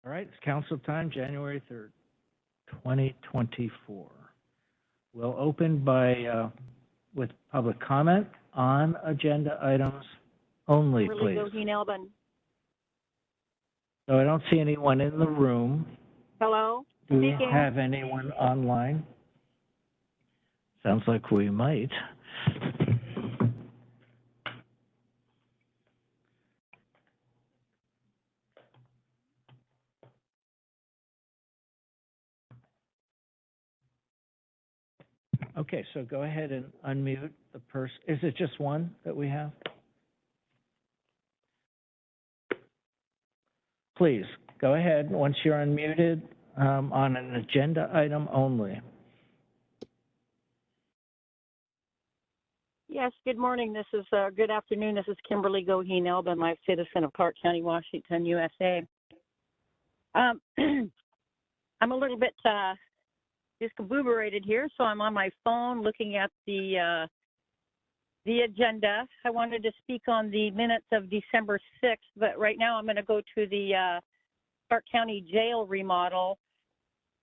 All right, it's council time, January 3rd, 2024. We'll open with public comment on agenda items only, Kimberly please. Goheen Elbin. So I don't see anyone in the room. Hello? Do we Speaking. have anyone online? Sounds like we might. Okay, so go ahead and unmute the person. Is it just one that we have? Please, go ahead, once you're unmuted, on an agenda item only. Yes, good morning. Good afternoon. This is Kimberly Goheen Elbin, I'm a citizen of Clark County, Washington, USA. I'm a little bit discombobulated here, so I'm on my phone looking at the agenda. I wanted to speak on the minutes of December 6th, but right now I'm going to go to the Clark County jail remodel.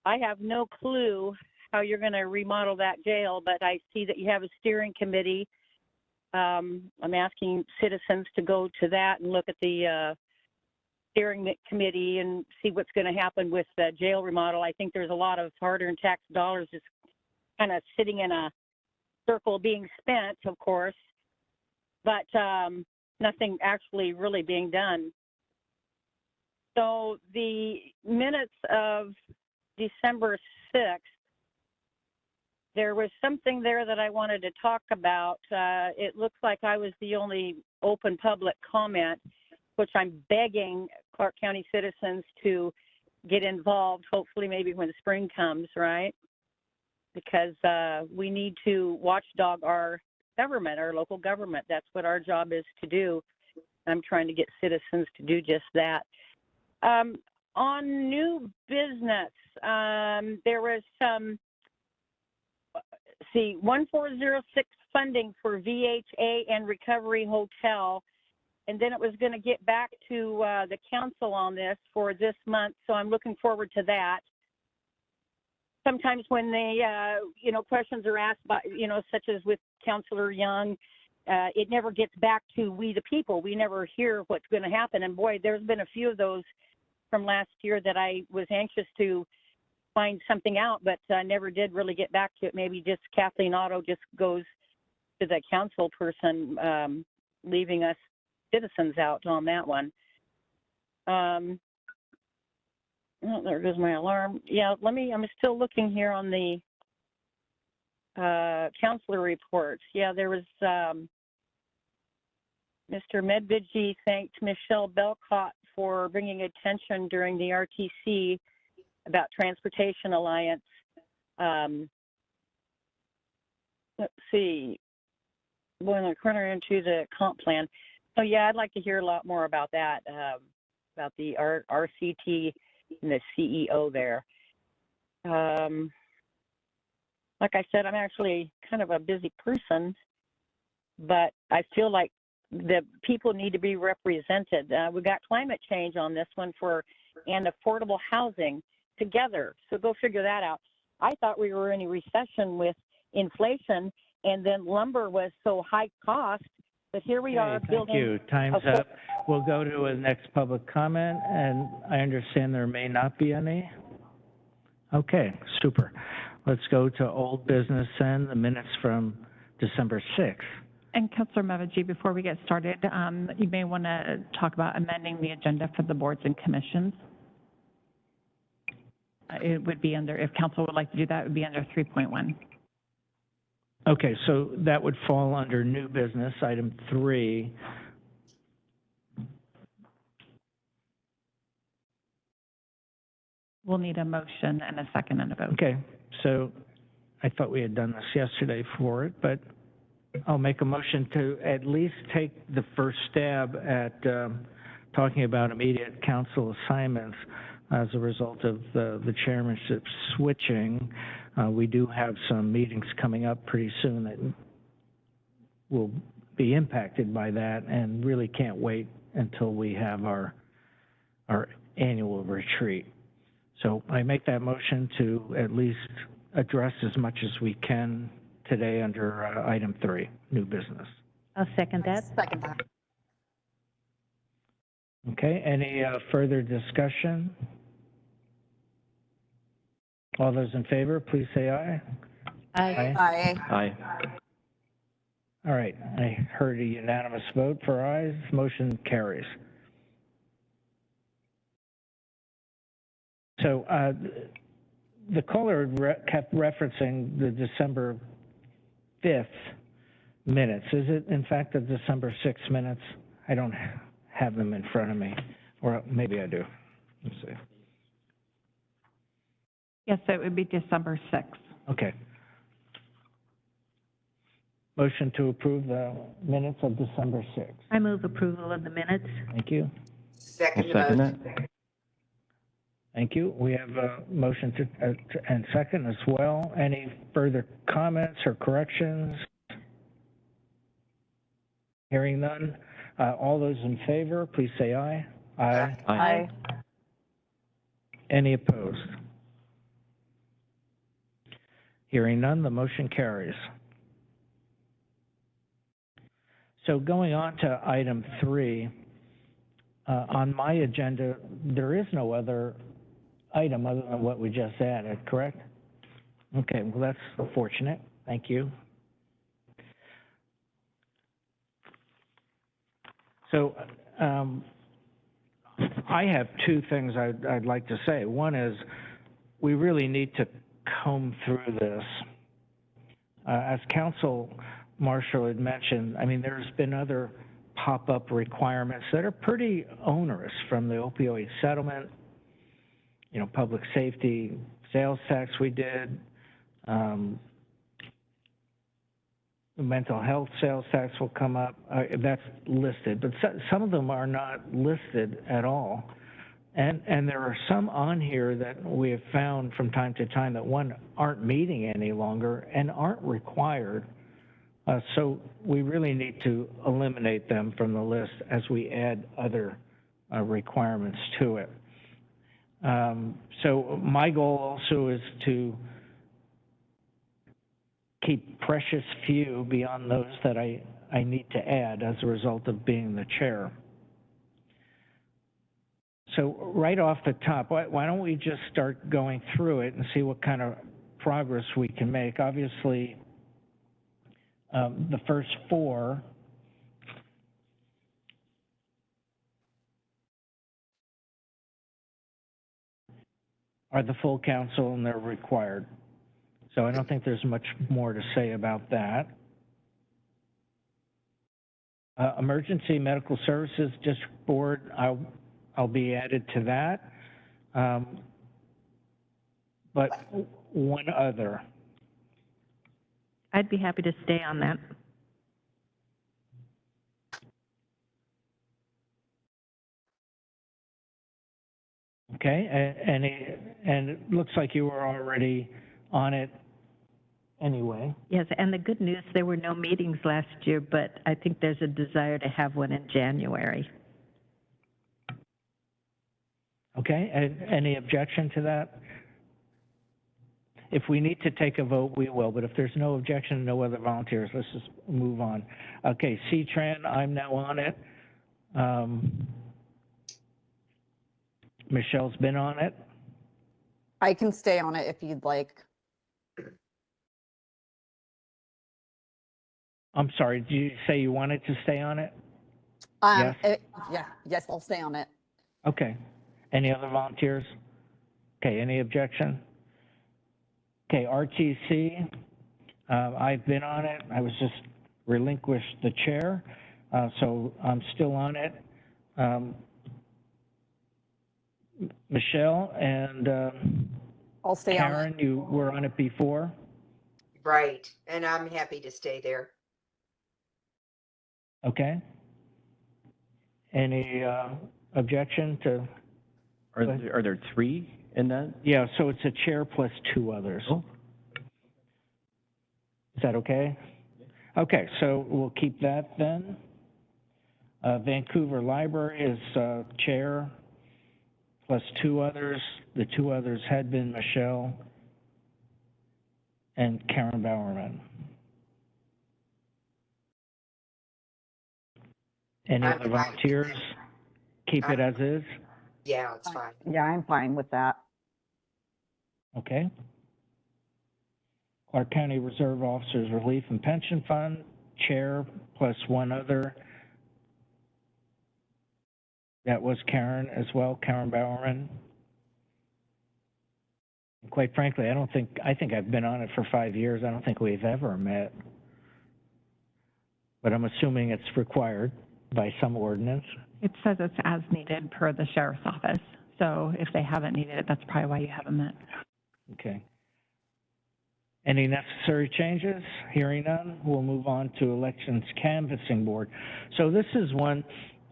I have no clue how you're going to remodel that jail, but I see that you have a steering committee. I'm asking citizens to go to that and look at the steering committee and see what's going to happen with the jail remodel. I think there's a lot of hard-earned tax dollars just kind of sitting in a circle being spent, of course, but nothing actually really being done. So the minutes of December 6th, there was something there that I wanted to talk about. It looks like I was the only open public comment, which I'm begging Clark County citizens to get involved, hopefully maybe when spring comes, right? Because we need to watchdog our government, our local government. That's what our job is to do. I'm trying to get citizens to do just that. On new business, there was some, 1406 funding for VHA and Recovery Hotel. And then it was going to get back to the council on this for this month. So I'm looking forward to that. Sometimes when they, questions are asked by, such as with Councilor Young, it never gets back to we the people. We never hear what's going to happen. And boy, there's been a few of those from last year that I was anxious to find something out, but never did really get back to it. Maybe just Kathleen Otto just goes to the council person, leaving us citizens out on that one. Oh, there goes my alarm. Yeah, I'm still looking here on the counselor reports. Yeah, there was Mr. Medvidji thanked Michelle Belcott for bringing attention during the RTC about Transportation Alliance. Let's see, going the corner into the comp plan. So yeah, I'd like to hear a lot more about that, about the RCT and the CEO there. Like I said, I'm actually kind of a busy person, but I feel like the people need to be represented. We've got climate change on this one and affordable housing together. So go figure that out. I thought we were in a recession with inflation, and then lumber was so high cost, but here we are building. Thank you. Time's up. We'll go to a next public comment, and I understand there may not be any. Okay, super. Let's go to old business then, the minutes from December 6th. And Councilor Medvidji, before we get started, you may want to talk about amending the agenda for the boards and commissions. It would be under, if council would like to do that, it would be under 3.1. Okay, so that would fall under new business, item 3. We'll need a motion and a second and a vote. Okay, so I thought we had done this yesterday for it, but I'll make a motion to at least take the first stab at talking about immediate council assignments as a result of the chairmanship switching. We do have some meetings coming up pretty soon that will be impacted by that, and really can't wait until we have our annual retreat. So I make that motion to at least address as much as we can today under item 3, new business. I'll second that. Second that. Okay, any further discussion? All those in favor, please say aye. Aye. Aye. Aye. All right, I heard a unanimous vote for ayes, motion carries. So the caller kept referencing the December 5th minutes. Is it in fact the December 6th minutes? I don't have them in front of me, or maybe I do. Let's see. Yes, it would be December 6th. Okay. Motion to approve the minutes of December 6th. I move approval of the minutes. Thank you. I'll Second second motion. that. Thank you. We have a motion and second as well. Any further comments or corrections? Hearing none. All those in favor, please say aye. Aye. Aye. Any opposed? Hearing none, the motion carries. So going on to item 3, on my agenda, there is no other item other than what we just added, correct? Okay, well, that's fortunate. Thank you. So I have 2 things I'd like to say. One is we really need to comb through this. As Council Marshall had mentioned, I mean, there's been other pop-up requirements that are pretty onerous, from the opioid settlement, you know, public safety, sales tax we did, the mental health sales tax will come up. That's listed, but some of them are not listed at all. And there are some on here that we have found from time to time that, one, aren't meeting any longer and aren't required. So we really need to eliminate them from the list as we add other requirements to it. So my goal also is to keep precious few beyond those that I need to add as a result of being the chair. So right off the top, why don't we just start going through it and see what kind of progress we can make? Obviously, the first 4 are the full council and they're required. So I don't think there's much more to say about that. Emergency Medical Services District Board, I'll be added to that. But one other. I'd be happy to stay on that. Okay, and it looks like you were already on it anyway. Yes, and the good news, there were no meetings last year, but I think there's a desire to have one in January. Okay, any objection to that? If we need to take a vote, we will, but if there's no objection, no other volunteers, let's just move on. Okay, C-TRAN, I'm now on it. Michelle's been on it. I can stay on it if you'd like. I'm sorry, did you say you wanted to stay on it? Yes. Yes, I'll stay on it. Okay. Any other volunteers? Okay, any objection? Okay, RTC, I've been on it. I was just relinquished the chair, so I'm still on it. Michelle and I'll stay on Karen, it. you were on it before? Right, and I'm happy to stay there. Okay. Any objection to? Are there 3 in that? Yeah, so it's a chair plus 2 others. Oh. Is that okay? Okay, so we'll keep that then. Vancouver Library is chair plus 2 others. The 2 others had been Michelle and Karen Bowerman. Any I'm other fine with volunteers? Keep it as is? Yeah, it's fine. Yeah, I'm fine with that. Okay. Clark County Reserve Officers Relief and Pension Fund, chair plus 1 other. That was Karen as well, Karen Bowerman. And quite frankly, I think I've been on it for 5 years. I don't think we've ever met. But I'm assuming it's required by some ordinance. It says it's as needed per the sheriff's office. So if they haven't needed it, that's probably why you haven't met. Okay. Any necessary changes? Hearing none, we'll move on to Elections Canvassing Board. So this is one,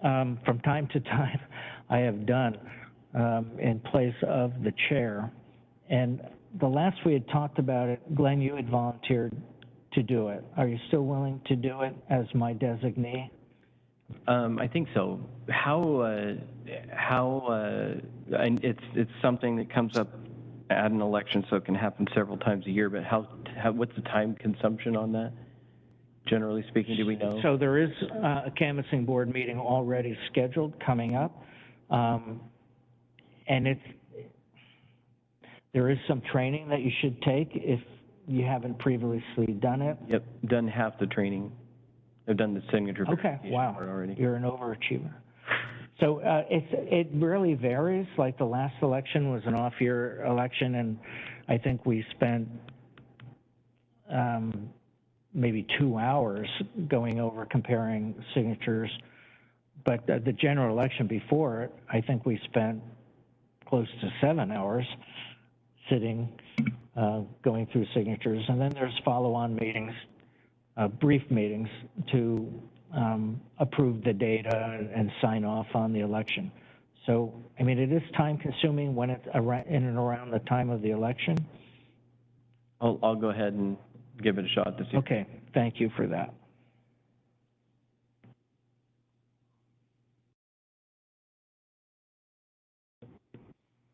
from time to time, I have done in place of the chair. And the last we had talked about it, Glenn, you had volunteered to do it. Are you still willing to do it as my designee? I think so. And it's something that comes up at an election, so it can happen several times a year, but what's the time consumption on that? Generally speaking, do we know? So there is a canvassing board meeting already scheduled coming up. And there is some training that you should take if you haven't previously done it. Yep, done half the training. I've done the signature Okay, verification wow, part already. you're an overachiever. So it really varies. Like the last election was an off-year election, and I think we spent maybe 2 hours going over comparing signatures. But the general election before it, I think we spent close to 7 hours sitting, going through signatures. And then there's follow-on meetings, brief meetings to approve the data and sign off on the election. So, I mean, it is time-consuming when it's in and around the time of the election. I'll go ahead and give it a shot to see. Okay, thank you for that.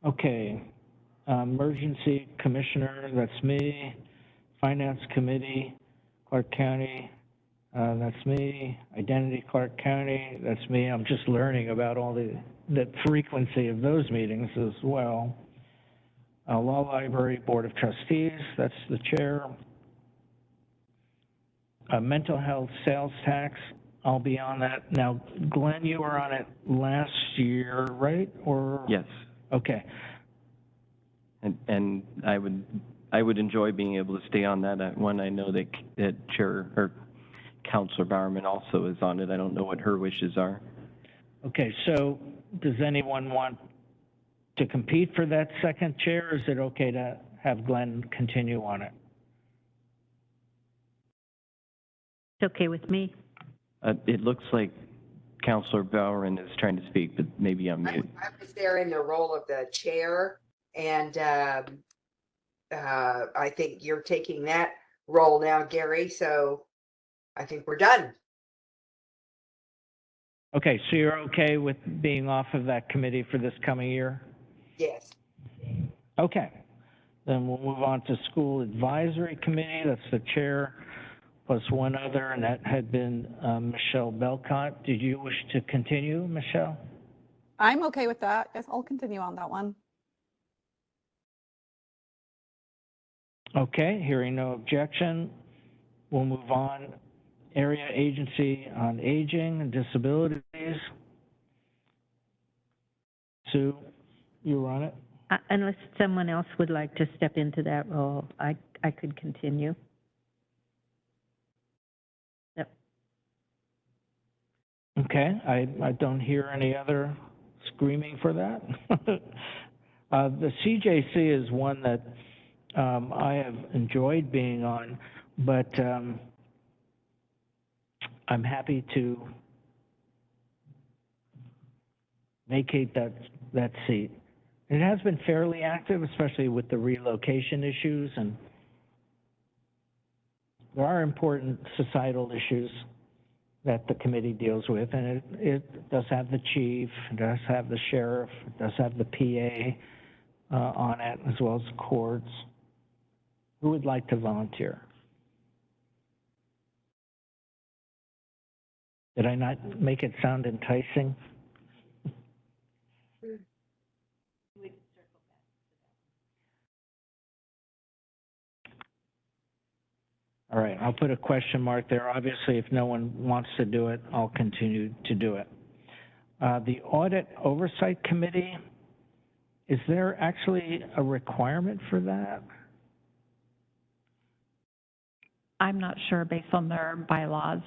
Okay, Emergency Commissioner, that's me. Finance Committee, Clark County, that's me. Identity, Clark County, that's me. I'm just learning about all the frequency of those meetings as well. Law Library Board of Trustees, that's the chair. Mental health sales tax, I'll be on that. Now, Glenn, you were on it last year, right? Or? Yes, Okay. and I would enjoy being able to stay on that one. I know that Chair or Councilor Bowerman also is on it. I don't know what her wishes are. Okay, so does anyone want to compete for that second chair, or is it okay to have Glenn continue on it? It's okay with me. It looks like Councilor Bowerman is trying to speak, but maybe I'm mute. I was there in the role of the chair, and I think you're taking that role now, Gary, so I think we're done. Okay, so you're okay with being off of that committee for this coming year? Yes. Okay, then we'll move on to School Advisory Committee. That's the chair plus one other, and that had been Michelle Belcott. Did you wish to continue, Michelle? I'm okay with that. Yes, I'll continue on that one. Okay, hearing no objection, we'll move on. Area Agency on Aging and Disabilities. Sue, you run it? Unless someone else would like to step into that role, I could continue. Yep. Okay, I don't hear any other screaming for that. The CJC is one that I have enjoyed being on, but I'm happy to vacate that seat. It has been fairly active, especially with the relocation issues, and there are important societal issues that the committee deals with, and it does have the chief, it does have the sheriff, it does have the PA on it, as well as the courts. Who would like to volunteer? Did I not make it sound enticing? All right, I'll put a question mark there. Obviously, if no one wants to do it, I'll continue to do it. The Audit Oversight Committee, is there actually a requirement for that? I'm not sure based on their bylaws.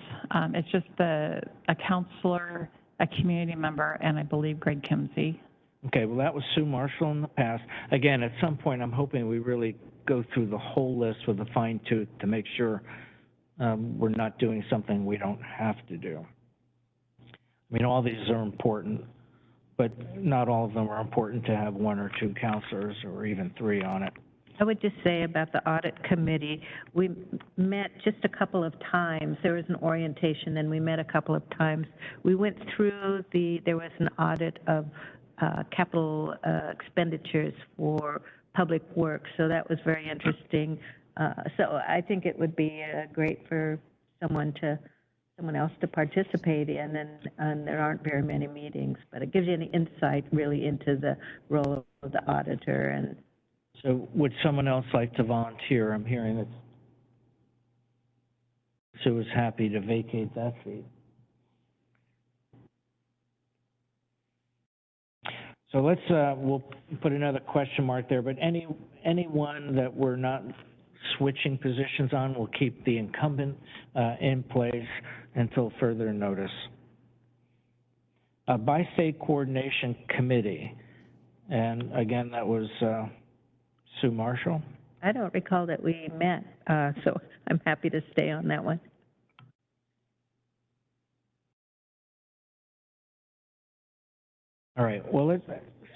It's just a counselor, a community member, and I believe Greg Kimsey. Okay, well, that was Sue Marshall in the past. Again, at some point, I'm hoping we really go through the whole list with a fine tooth to make sure we're not doing something we don't have to do. I mean, all these are important, but not all of them are important to have one or two counselors or even three on it. I would just say about the audit committee, we met just a couple of times. There was an orientation, and we met a couple of times. We went through there was an audit of capital expenditures for public works, so that was very interesting. So I think it would be great for someone else to participate in, and there aren't very many meetings, but it gives you an insight really into the role of the auditor. And so would someone else like to volunteer? I'm hearing that Sue is happy to vacate that seat. So let's, we'll put another question mark there, but anyone that we're not switching positions on, we'll keep the incumbent in place until further notice. Bi-State Coordination Committee, and again, that was Sue Marshall. I don't recall that we met, so I'm happy to stay on that one. All right, well,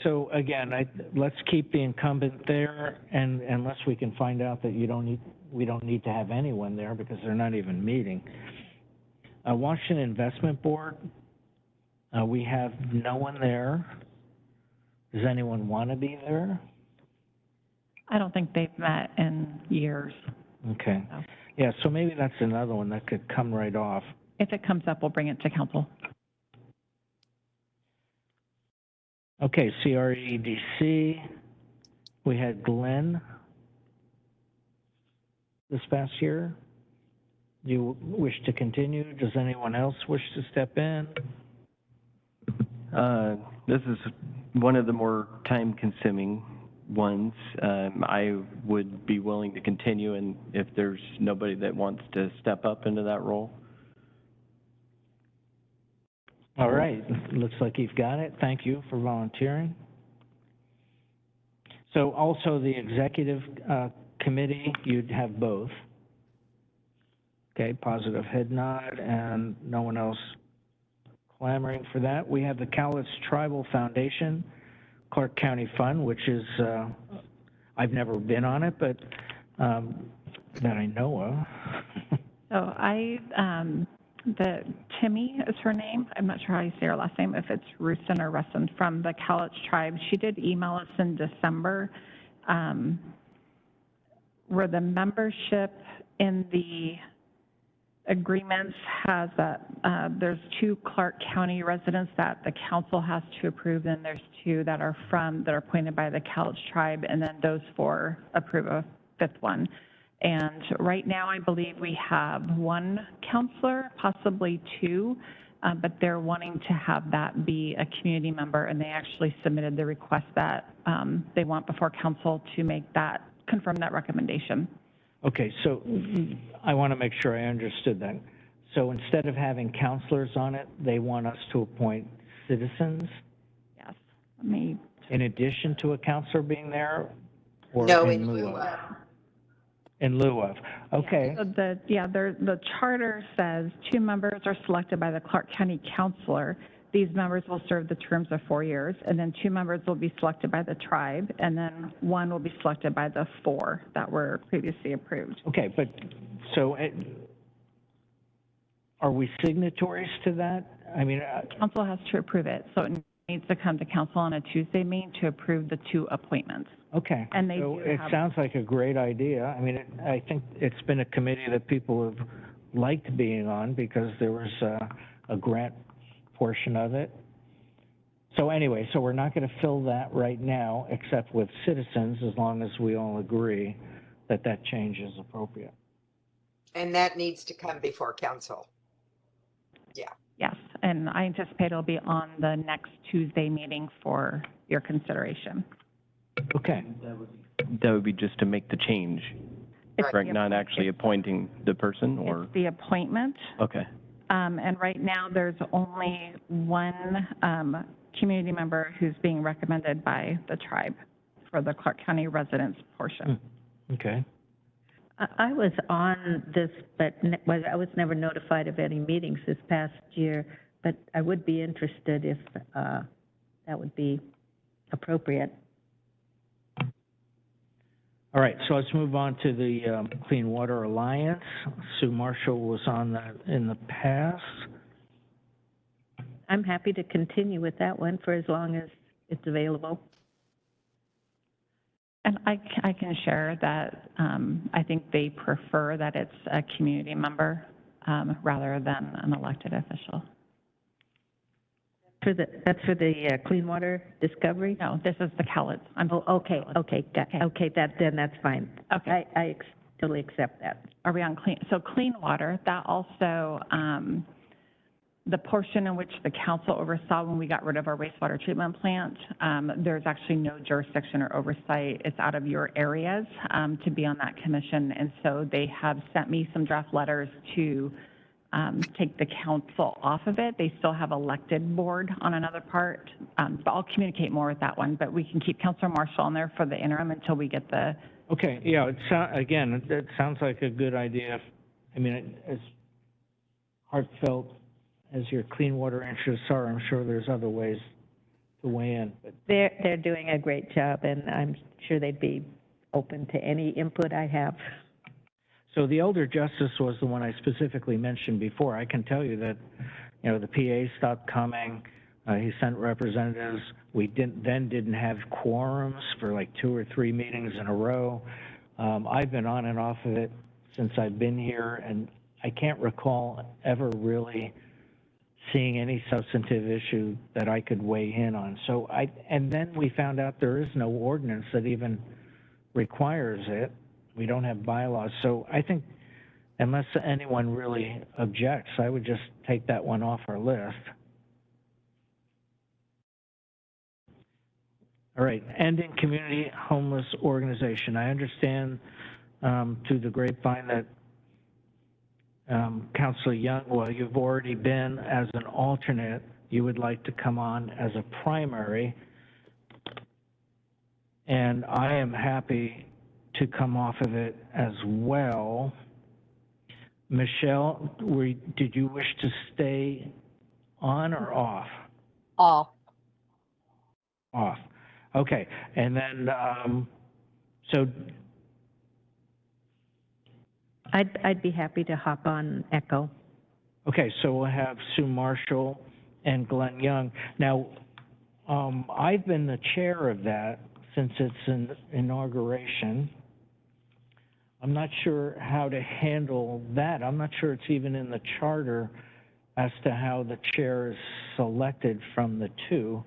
so again, let's keep the incumbent there, and unless we can find out that we don't need to have anyone there because they're not even meeting. Washington Investment Board, we have no one there. Does anyone want to be there? I don't think they've met in years. Okay. No. Yeah, so maybe that's another one that could come right off. If it comes up, we'll bring it to council. Okay, CREDC, we had Glenn this past year. Do you wish to continue? Does anyone else wish to step in? This is one of the more time-consuming ones. I would be willing to continue, and if there's nobody that wants to step up into that role. All right, looks like you've got it. Thank you for volunteering. So also the executive committee, you'd have both. Okay, positive head nod, and no one else clamoring for that. We have the Cowlitz Tribal Foundation, Clark County Fund, which is, I've never been on it, but that I know of. So Timmy is her name. I'm not sure how you say her last name, if it's Rustin or Rustin, from the Cowlitz tribe. She did email us in December where the membership in the agreements has that there's 2 Clark County residents that the council has to approve, and there's 2 that are appointed by the Cowlitz tribe, and then those 4 approve a 5th one. And right now, I believe we have 1 counselor, possibly 2, but they're wanting to have that be a community member, and they actually submitted the request that they want before council to confirm that recommendation. Okay, so I want to make sure I understood that. So instead of having counselors on it, they want us to appoint citizens? Yes. Let me. In addition to a counselor being there? Or No, in lieu of. In lieu of, okay. So the charter says 2 members are selected by the Clark County Councilor. These members will serve the terms of 4 years, and then 2 members will be selected by the tribe, and then 1 will be selected by the 4 that were previously approved. Okay, but so are we signatories to that? I mean, Council has to approve it, so it needs to come to council on a Tuesday meeting to approve the 2 appointments. okay. And they So do it have- sounds like a great idea. I mean, I think it's been a committee that people have liked being on because there was a grant portion of it. So anyway, so we're not going to fill that right now, except with citizens, as long as we all agree that that change is appropriate. And that needs to come before council. Yes, and I anticipate it'll be on the next Tuesday meeting for your consideration. Okay. That would be just to make the change, It's correct? the Not appoint- actually appointing the person, or? It's the appointment, Okay. and right now, there's only one community member who's being recommended by the tribe for the Clark County residents portion. Okay. I was on this, but I was never notified of any meetings this past year, but I would be interested if that would be appropriate. All right, so let's move on to the Clean Water Alliance. Sue Marshall was on that in the past. I'm happy to continue with that one for as long as it's available. And I can share that I think they prefer that it's a community member rather than an elected official. That's for the Clean Water Discovery? No, this is the CALID. Oh, okay, that's fine. Okay. I totally accept that. Are we on clean water, that also, the portion in which the council oversaw when we got rid of our wastewater treatment plant, there's actually no jurisdiction or oversight. It's out of your areas, to be on that commission. And so they have sent me some draft letters to, take the council off of it. They still have elected board on another part. But I'll communicate more with that one, but we can keep Councilor Marshall on there for the interim until we get the, Okay, yeah, again, it sounds like a good idea. I mean, as heartfelt as your clean water interests are, I'm sure there's other ways to weigh in, but They're doing a great job, and I'm sure they'd be open to any input I have. so the elder justice was the one I specifically mentioned before. I can tell you that, you know, the PA stopped coming. He sent representatives. We didn't have quorums for like 2 or 3 meetings in a row. I've been on and off of it since I've been here, and I can't recall ever really seeing any substantive issue that I could weigh in on. And then we found out there is no ordinance that even requires it. We don't have bylaws. So I think unless anyone really objects, I would just take that one off our list. All right, ending community homeless organization. I understand through the grapevine that Councilor Young, well, you've already been as an alternate. You would like to come on as a primary. And I am happy to come off of it as well. Michelle, did you wish to stay on or off? Off. Off. Okay, and then, so, I'd be happy to hop on Echo. okay, so we'll have Sue Marshall and Glenn Young. Now, I've been the chair of that since its inauguration. I'm not sure how to handle that. I'm not sure it's even in the charter as to how the chair is selected from the 2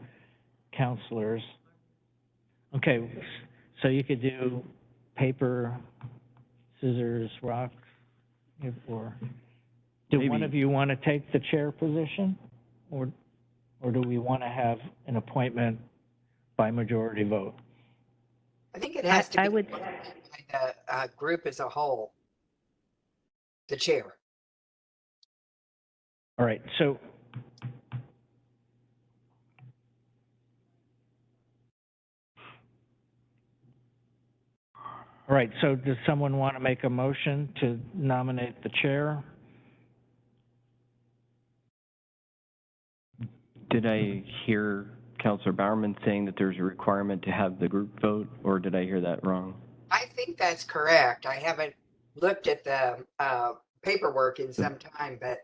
counselors. Okay, so you could do paper, scissors, rock, or do Maybe. one of you want to take the chair position? Or do we want to have an appointment by majority vote? I think it has to I be would- by the group as a whole, the chair. All right, so all right, so does someone want to make a motion to nominate the chair? Did I hear Counselor Bowerman saying that there's a requirement to have the group vote, or did I hear that wrong? I think that's correct. I haven't looked at the paperwork in some time, but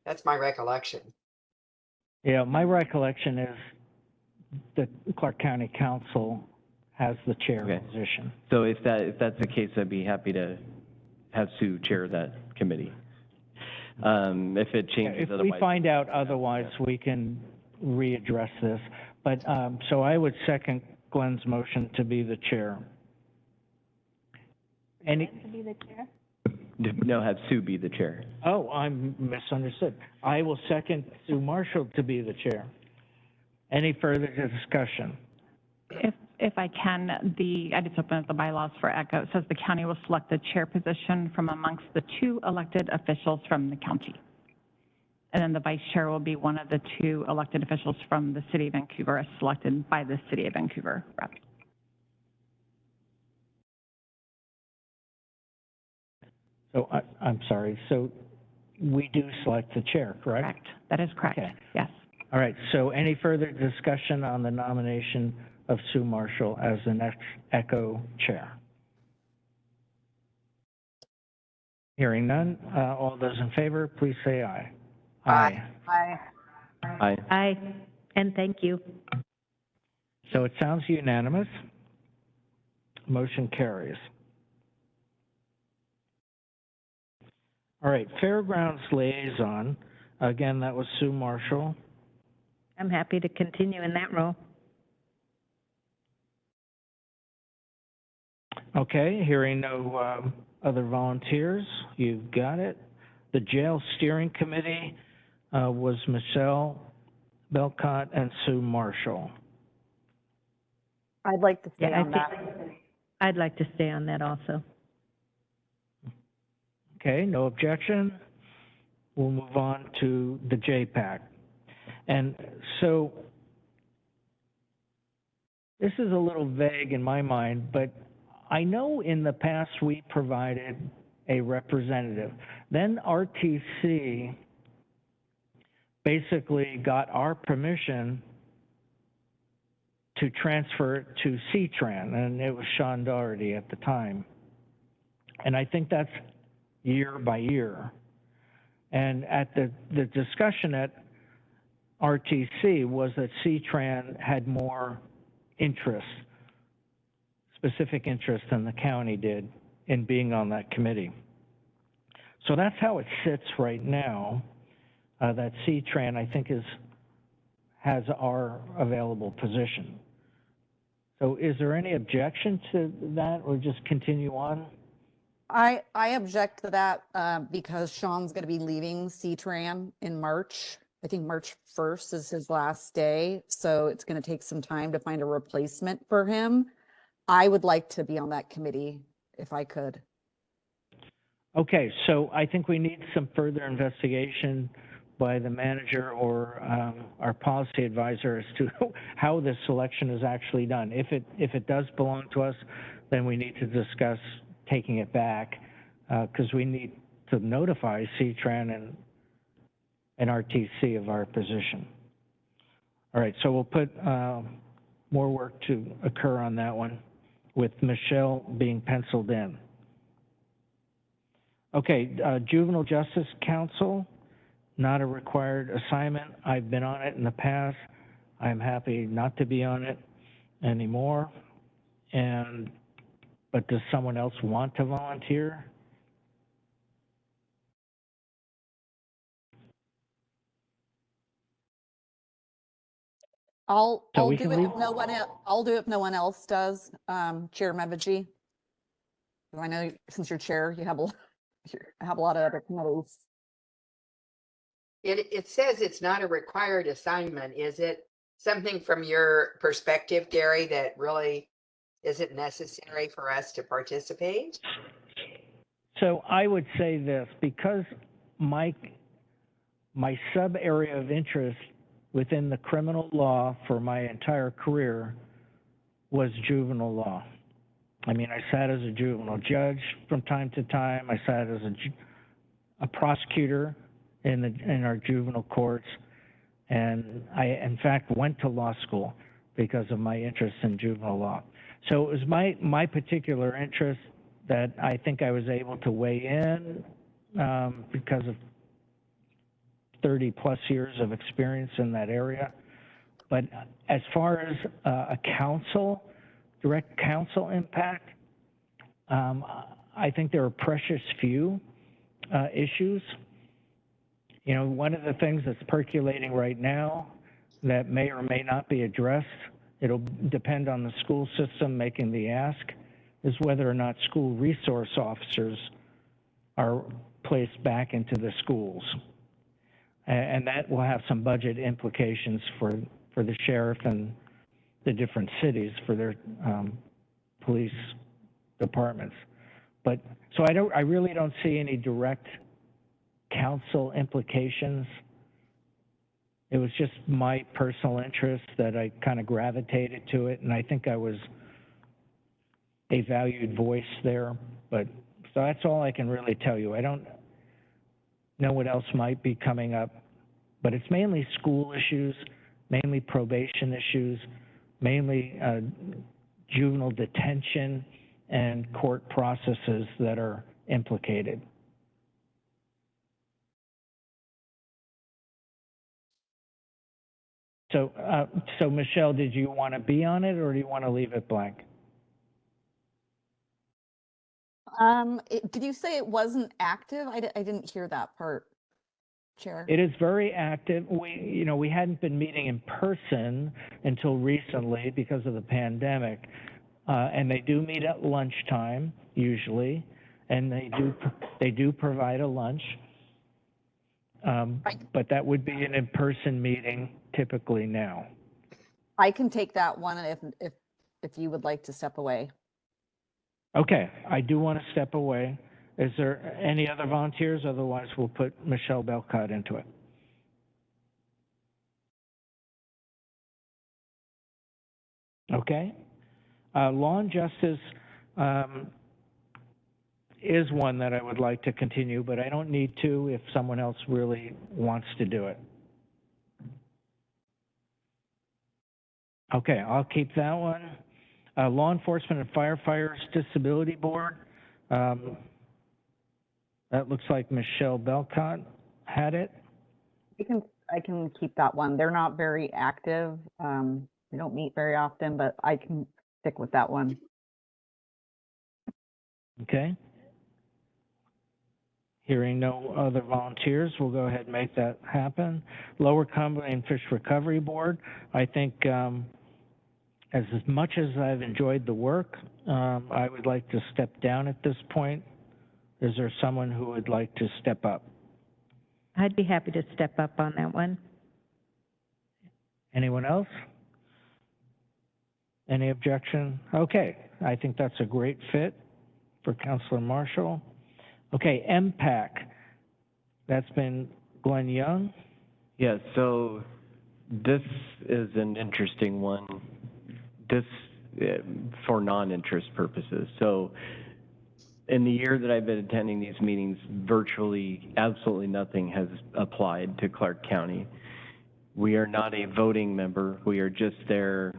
That's my recollection. Yeah, my recollection is the Clark County Council has the chair Okay. position. So if that's the case, I'd be happy to have Sue chair that committee. If it changes If we otherwise. find out otherwise, we can readdress this. But, so I would second Glenn's motion to be the chair. Any, No, have Sue be the chair. oh, I'm misunderstood. I will second Sue Marshall to be the chair. Any further discussion? If I can, I just opened up the bylaws for ECHO. It says the county will select the chair position from amongst the 2 elected officials from the county. And then the vice chair will be one of the 2 elected officials from the city of Vancouver, as selected by the city of Vancouver rep. So I'm sorry, so we do select the chair, correct? Correct. That is correct. Okay. Yes. All right, so any further discussion on the nomination of Sue Marshall as the next ECHO chair? Hearing none, all those in favor, please say aye. Aye. Aye. Aye, and thank you. So it sounds unanimous. Motion carries. All right, Fairgrounds Liaison, again, that was Sue Marshall. I'm happy to continue in that role. Okay, hearing no other volunteers, you've got it. The Jail Steering Committee was Michelle Belcott and Sue Marshall. I'd like to stay Yeah, on that. I'd like to stay on that also. Okay, no objection. We'll move on to the JPAC. And so this is a little vague in my mind, but I know in the past we provided a representative. Then RTC basically got our permission to transfer it to CTRAN, and it was Sean Doherty at the time. And I think that's year by year. And at the discussion at RTC was that CTRAN had more interest, specific interest than the county did in being on that committee. So that's how it sits right now, that CTRAN, I think, has our available position. So is there any objection to that, or just continue on? I object to that because Sean's going to be leaving CTRAN in March. I think March 1st is his last day, so it's going to take some time to find a replacement for him. I would like to be on that committee if I could. Okay, so I think we need some further investigation by the manager or our policy advisor as to how this selection is actually done. If it does belong to us, then we need to discuss taking it back because we need to notify CTRAN and RTC of our position. All right, so we'll put more work to occur on that one with Michelle being penciled in. Okay, Juvenile Justice Council, not a required assignment. I've been on it in the past. I'm happy not to be on it anymore. But does someone else want to volunteer? I'll we do can it leave- if no one I'll do it if no one else does. Chair Mevaji. I know since you're chair, you have a lot of other committees. It says it's not a required assignment. Is it something from your perspective, Gary, that really isn't necessary for us to participate? So I would say this, because my sub area of interest within the criminal law for my entire career was juvenile law. I mean, I sat as a juvenile judge from time to time. I sat as a prosecutor in our juvenile courts, and I, in fact, went to law school because of my interest in juvenile law. So it was my particular interest that I think I was able to weigh in because of 30-plus years of experience in that area. But as far as a council, direct council impact, I think there are precious few issues. You know, one of the things that's percolating right now that may or may not be addressed, it'll depend on the school system making the ask, is whether or not school resource officers are placed back into the schools. And that will have some budget implications for the sheriff and the different cities for their police departments. But, so I really don't see any direct council implications. It was just my personal interest that I kind of gravitated to it, and I think I was a valued voice there. But, so that's all I can really tell you. I don't know what else might be coming up, but it's mainly school issues, mainly probation issues, mainly juvenile detention and court processes that are implicated. So, so Michelle, did you want to be on it, or do you want to leave it blank? Did you say it wasn't active? I didn't hear that part, Chair. It is very active. We hadn't been meeting in person until recently because of the pandemic, and they do meet at lunchtime usually, and they do provide a lunch. But that would be an in-person meeting typically now. I can take that one if you would like to step away. Okay, I do want to step away. Is there any other volunteers? Otherwise, we'll put Michelle Belcott into it. Okay. Law and justice is one that I would like to continue, but I don't need to if someone else really wants to do it. Okay, I'll keep that one. Law Enforcement and Firefighters Disability Board. That looks like Michelle Belcott had it. I can keep that one. They're not very active. They don't meet very often, but I can stick with that one. Okay. Hearing no other volunteers, we'll go ahead and make that happen. Lower Cumberland Fish Recovery Board. I think as much as I've enjoyed the work, I would like to step down at this point. Is there someone who would like to step up? I'd be happy to step up on that one. Anyone else? Any objection? Okay, I think that's a great fit for Councilor Marshall. Okay, MPAC. That's been Glenn Young. Yeah, so this is an interesting one. This for non-interest purposes. So in the year that I've been attending these meetings, virtually absolutely nothing has applied to Clark County. We are not a voting member. We are just there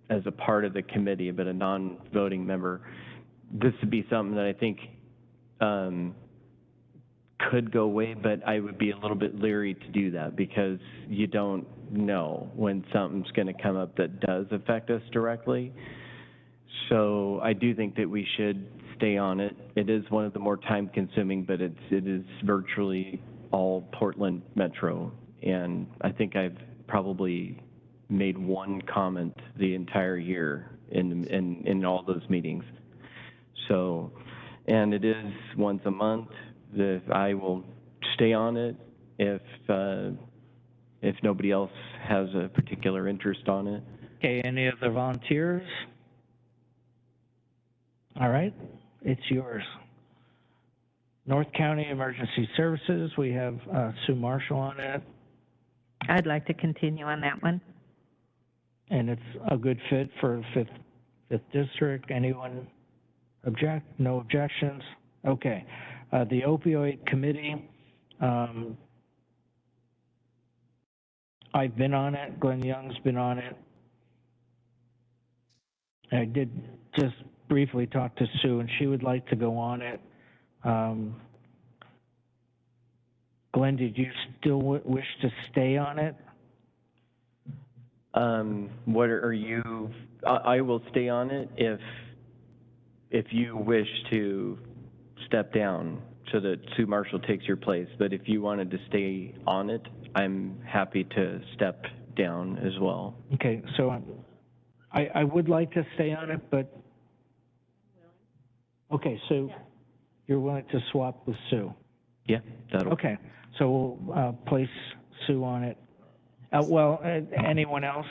as a part of the committee, but a non-voting member. This would be something that I think could go away, but I would be a little bit leery to do that because you don't know when something's going to come up that does affect us directly. So I do think that we should stay on it. It is one of the more time-consuming, but it is virtually all Portland Metro, and I think I've probably made one comment the entire year in all those meetings. So, and it is once a month. I will stay on it if nobody else has a particular interest on it. Okay, any other volunteers? All right, it's yours. North County Emergency Services, we have Sue Marshall on it. I'd like to continue on that one. And it's a good fit for fifth district. Anyone object? No objections? Okay. The opioid committee, I've been on it. Glenn Young's been on it. I did just briefly talk to Sue, and she would like to go on it. Glenn, did you still wish to stay on it? What are you, I will stay on it if you wish to step down so that Sue Marshall takes your place. But if you wanted to stay on it, I'm happy to step down as well. Okay, so I would like to stay on it, but, okay, so you're willing to swap with Sue? Yeah, that'll. Okay, so we'll place Sue on it. Well, anyone else?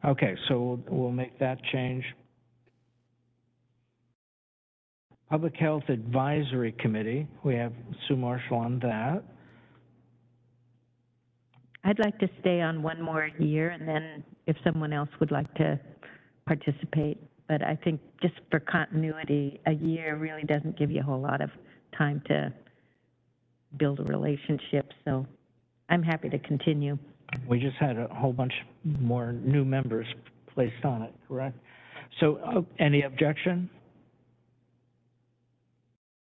Okay, so we'll make that change. Public Health Advisory Committee, we have Sue Marshall on that. I'd like to stay on one more year, and then if someone else would like to participate. But I think just for continuity, a year really doesn't give you a whole lot of time to build a relationship, so I'm happy to continue. We just had a whole bunch more new members placed on it, correct? So, any objection?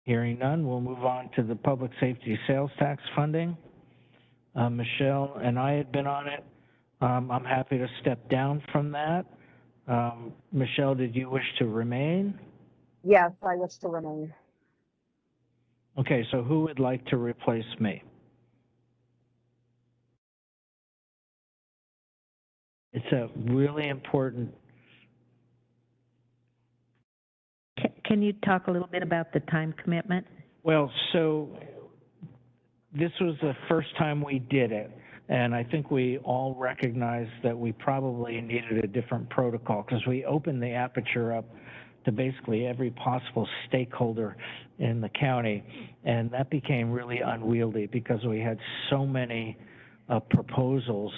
Hearing none, we'll move on to the Public Safety Sales Tax Funding. Michelle and I had been on it. I'm happy to step down from that. Michelle, did you wish to remain? Yes, I wish to remain. Okay, so who would like to replace me? It's a really important. Can you talk a little bit about the time commitment? Well, so this was the first time we did it, and I think we all recognized that we probably needed a different protocol because we opened the aperture up to basically every possible stakeholder in the county, and that became really unwieldy because we had so many proposals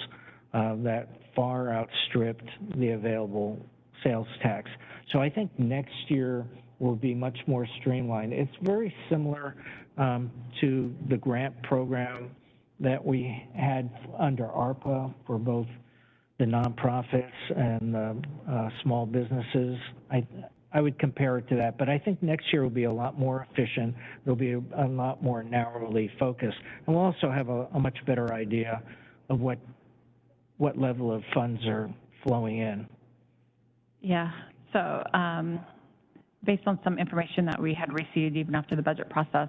that far outstripped the available sales tax. So I think next year will be much more streamlined. It's very similar to the grant program that we had under ARPA for both the nonprofits and the small businesses. I would compare it to that, but I think next year will be a lot more efficient. There'll be a lot more narrowly focused, and we'll also have a much better idea of what level of funds are flowing in. Yeah, so based on some information that we had received even after the budget process,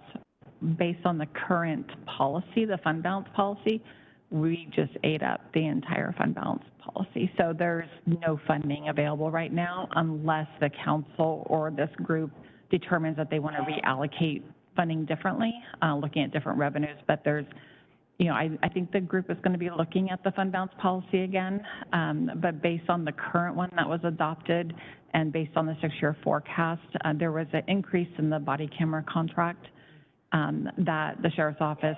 based on the current policy, the fund balance policy, we just ate up the entire fund balance policy. So there's no funding available right now unless the council or this group determines that they want to reallocate funding differently, looking at different revenues. But there's, I think the group is going to be looking at the fund balance policy again, but based on the current one that was adopted and based on the 6-year forecast, there was an increase in the body camera contract that the sheriff's office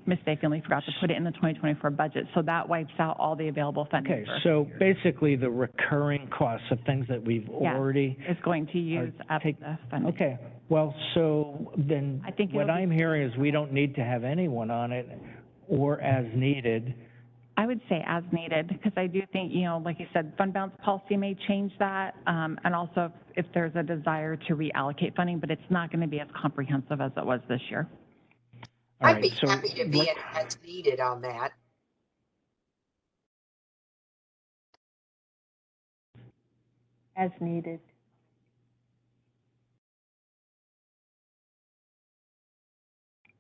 mistakenly forgot to put it in the 2024 budget. So that wipes out all the available funding. Okay, so basically the recurring costs of things that we've already. is going to use up the funding. Okay, well, so then I think what I'm hearing is we don't need to have anyone on it or as needed. I would say as needed, because I do think, like you said, fund balance policy may change that, and also if there's a desire to reallocate funding, but it's not going to be as comprehensive as it was this year. I'd be happy to be as needed on that. As needed.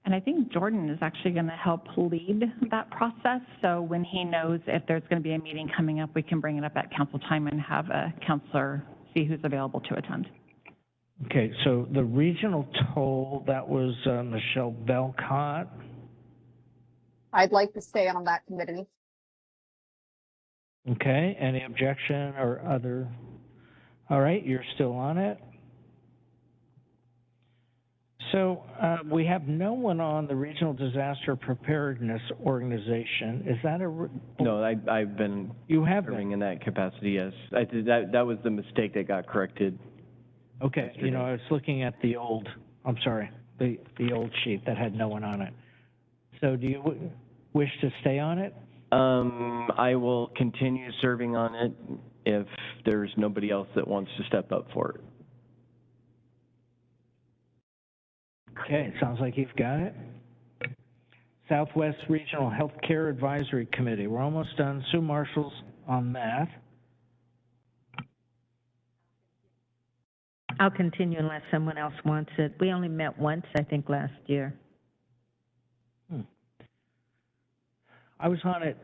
And I think Jordan is actually going to help lead that process. So when he knows if there's going to be a meeting coming up, we can bring it up at council time and have a counselor see who's available to attend. Okay, so the regional toll, that was Michelle Belcott. I'd like to stay on that committee. Okay, any objection or other? All right, you're still on it. So we have no one on the Regional Disaster Preparedness Organization. Is that a? No, I've been You have serving in that capacity, yes. I did, that was the mistake that got corrected. Okay, I was looking at the old, I'm sorry, the old sheet that had no one on it. So do you wish to stay on it? I will continue serving on it if there's nobody else that wants to step up for it. Okay, it sounds like you've got it. Southwest Regional Healthcare Advisory Committee, we're almost done. Sue Marshall's on that. I'll continue unless someone else wants it. We only met once, I think, last year. I was on it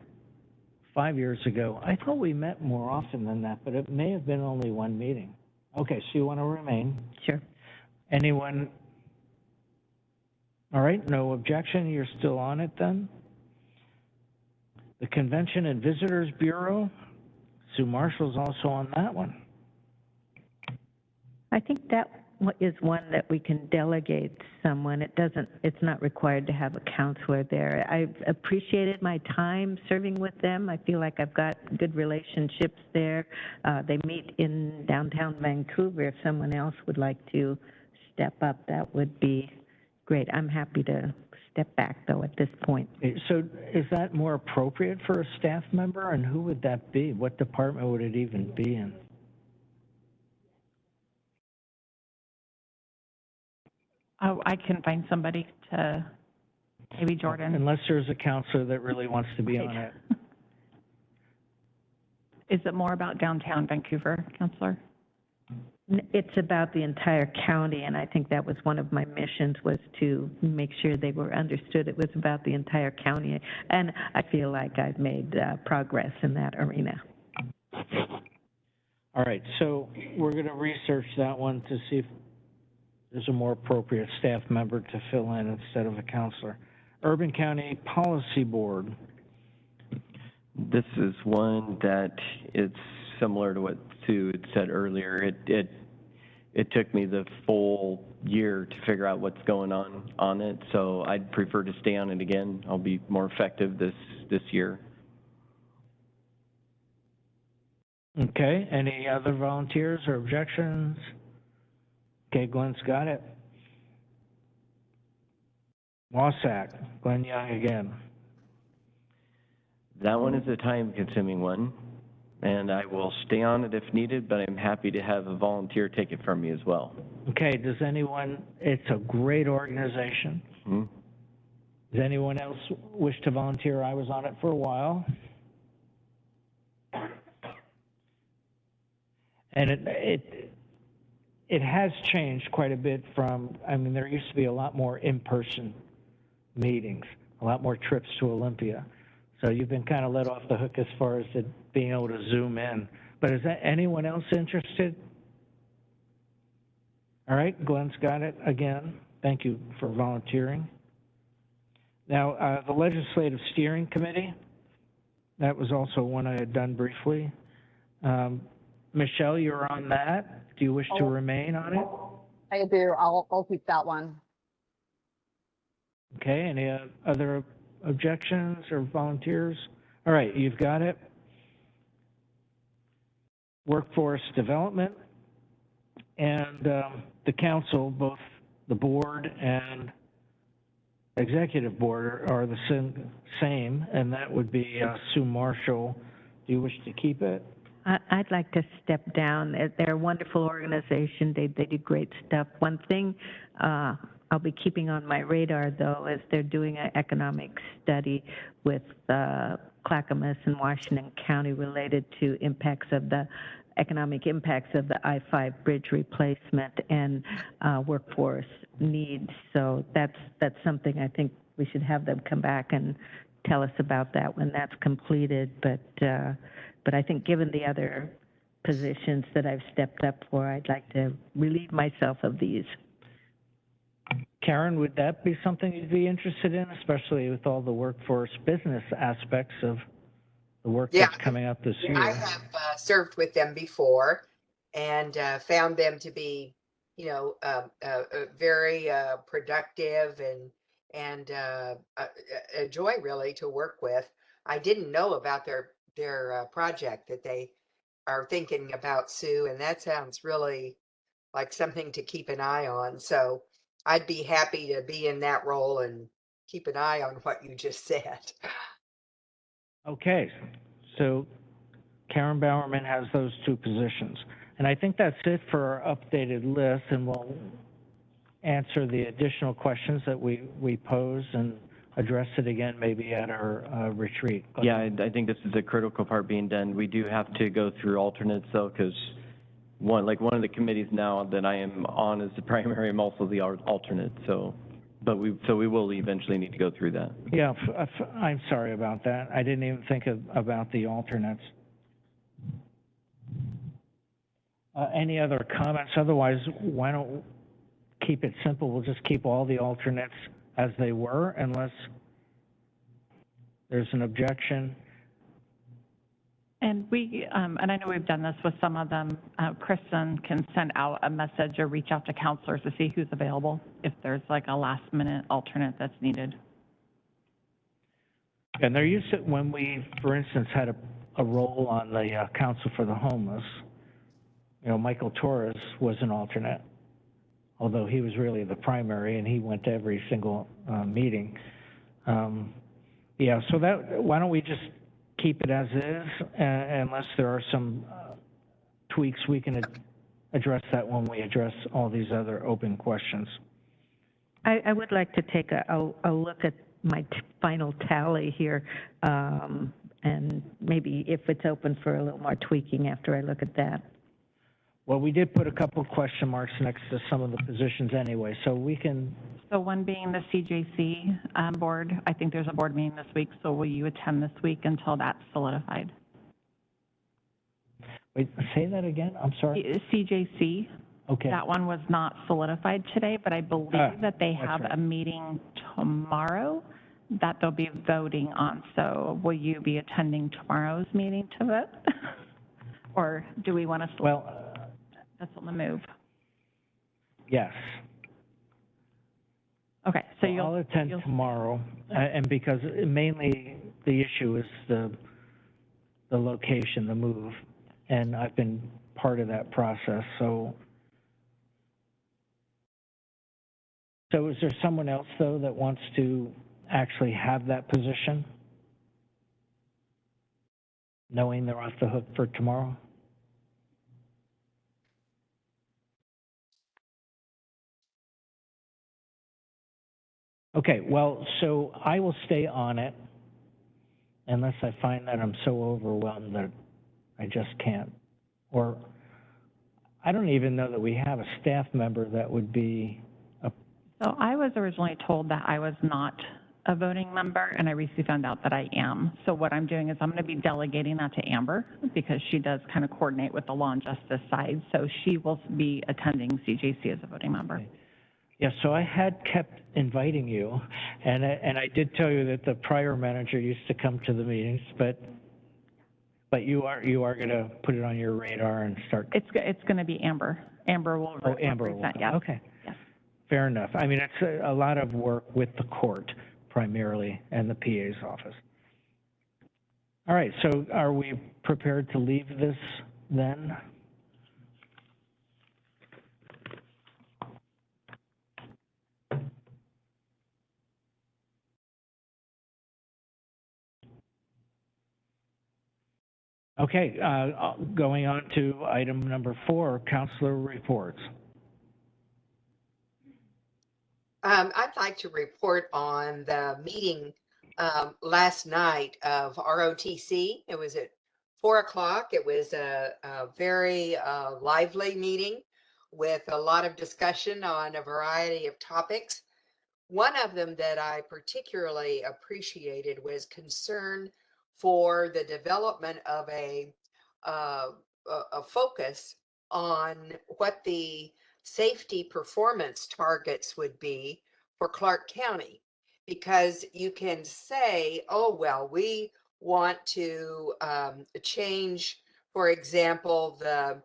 5 years ago. I thought we met more often than that, but it may have been only one meeting. Okay, so you want to remain? Sure. Anyone? All right, no objection, you're still on it then? The Convention and Visitors Bureau, Sue Marshall's also on that one. I think that is one that we can delegate someone. It's not required to have a counselor there. I've appreciated my time serving with them. I feel like I've got good relationships there. They meet in downtown Vancouver. If someone else would like to step up, that would be great. I'm happy to step back, though, at this point. So is that more appropriate for a staff member, and who would that be? What department would it even be in? Oh, I can find somebody to, maybe Jordan. Unless there's a counselor that really wants to be on it. Is it more about downtown Vancouver, Counselor? It's about the entire county, and I think that was one of my missions, was to make sure they were understood. It was about the entire county, and I feel like I've made progress in that arena. All right, so we're going to research that one to see if there's a more appropriate staff member to fill in instead of a counselor. Urban County Policy Board. This is one that it's similar to what Sue had said earlier. It took me the full year to figure out what's going on it, so I'd prefer to stay on it again. I'll be more effective this year. Okay, any other volunteers or objections? Okay, Glenn's got it. Wasatch, Glenn Young again. That one is a time-consuming one, and I will stay on it if needed, but I'm happy to have a volunteer take it from me as well. Okay, does anyone, it's a great organization. Mm-hmm. Does anyone else wish to volunteer? I was on it for a while. And it has changed quite a bit from, I mean, there used to be a lot more in-person meetings, a lot more trips to Olympia. So you've been kind of let off the hook as far as it being able to zoom in. But is that anyone else interested? All right, Glenn's got it again. Thank you for volunteering. Now, the Legislative Steering Committee, that was also one I had done briefly. Michelle, you're on that. Do you wish to remain on it? I do. I'll keep that one. Okay, any other objections or volunteers? All right, you've got it. Workforce Development and the council, both the board and executive board are the same, and that would be Sue Marshall. Do you wish to keep it? I'd like to step down. They're a wonderful organization. They do great stuff. One thing I'll be keeping on my radar, though, is they're doing an economic study with Clackamas and Washington County related to economic impacts of the I-5 bridge replacement and workforce needs. So that's something I think we should have them come back and tell us about that when that's completed. But I think given the other positions that I've stepped up for, I'd like to relieve myself of these. Karen, would that be something you'd be interested in, especially with all the workforce business aspects of the work that's coming up this year? I have served with them before and found them to be, very productive and a joy really to work with. I didn't know about their project that they are thinking about, Sue, and that sounds really like something to keep an eye on. So I'd be happy to be in that role and keep an eye on what you just said. Okay, so Karen Bowerman has those two positions. And I think that's it for our updated list, and we'll answer the additional questions that we posed and address it again maybe at our retreat. Go Yeah, ahead. I think this is a critical part being done. We do have to go through alternates though, because one of the committees now that I am on is the primary, I'm also the alternate, so, so we will eventually need to go through that. Yeah, I'm sorry about that. I didn't even think about the alternates. Any other comments? Otherwise, why don't keep it simple? We'll just keep all the alternates as they were unless there's an objection. And and I know we've done this with some of them, Kristen can send out a message or reach out to counselors to see who's available if there's like a last minute alternate that's needed. And there used to, when we, for instance, had a role on the Council for the Homeless, you know, Michael Torres was an alternate, although he was really the primary and he went to every single meeting. Yeah, so why don't we just keep it as is, unless there are some tweaks we can address that when we address all these other open questions. I would like to take a look at my final tally here, and maybe if it's open for a little more tweaking after I look at that. Well, we did put a couple of question marks next to some of the positions anyway, so we can. So one being the CJC board, I think there's a board meeting this week, so will you attend this week until that's solidified? Wait, say that again, I'm sorry? CJC, Okay. that one was not solidified today, but I believe that they that's have right. a meeting tomorrow that they'll be voting on. So will you be attending tomorrow's meeting to vote? Or do we want to? Well, That's on the move. yes. Okay, so Well, I'll attend you'll tomorrow, and because mainly the issue is the location, the move, and I've been part of that process, so. So is there someone else, though, that wants to actually have that position? Knowing they're off the hook for tomorrow? Okay, well, so I will stay on it unless I find that I'm so overwhelmed that I just can't. Or I don't even know that we have a staff member that would be a, So I was originally told that I was not a voting member, and I recently found out that I am. So what I'm doing is I'm going to be delegating that to Amber because she does kind of coordinate with the law and justice side. So she will be attending CJC as a voting member. Okay. Yeah, so I had kept inviting you, and I did tell you that the prior manager used to come to the meetings, but you are going to put it on your radar and start. It's going to be Amber. Amber will Amber will represent, come. yeah. Okay. Yes. Fair enough. I mean, it's a lot of work with the court primarily and the PA's office. All right, so are we prepared to leave this then? Okay, going on to item number 4, counselor reports. I'd like to report on the meeting last night of ROTC. It was at 4 o'clock. It was a very lively meeting with a lot of discussion on a variety of topics. One of them that I particularly appreciated was concern for the development of a focus on what the safety performance targets would be for Clark County. Because you can say, oh, well, we want to change, for example, the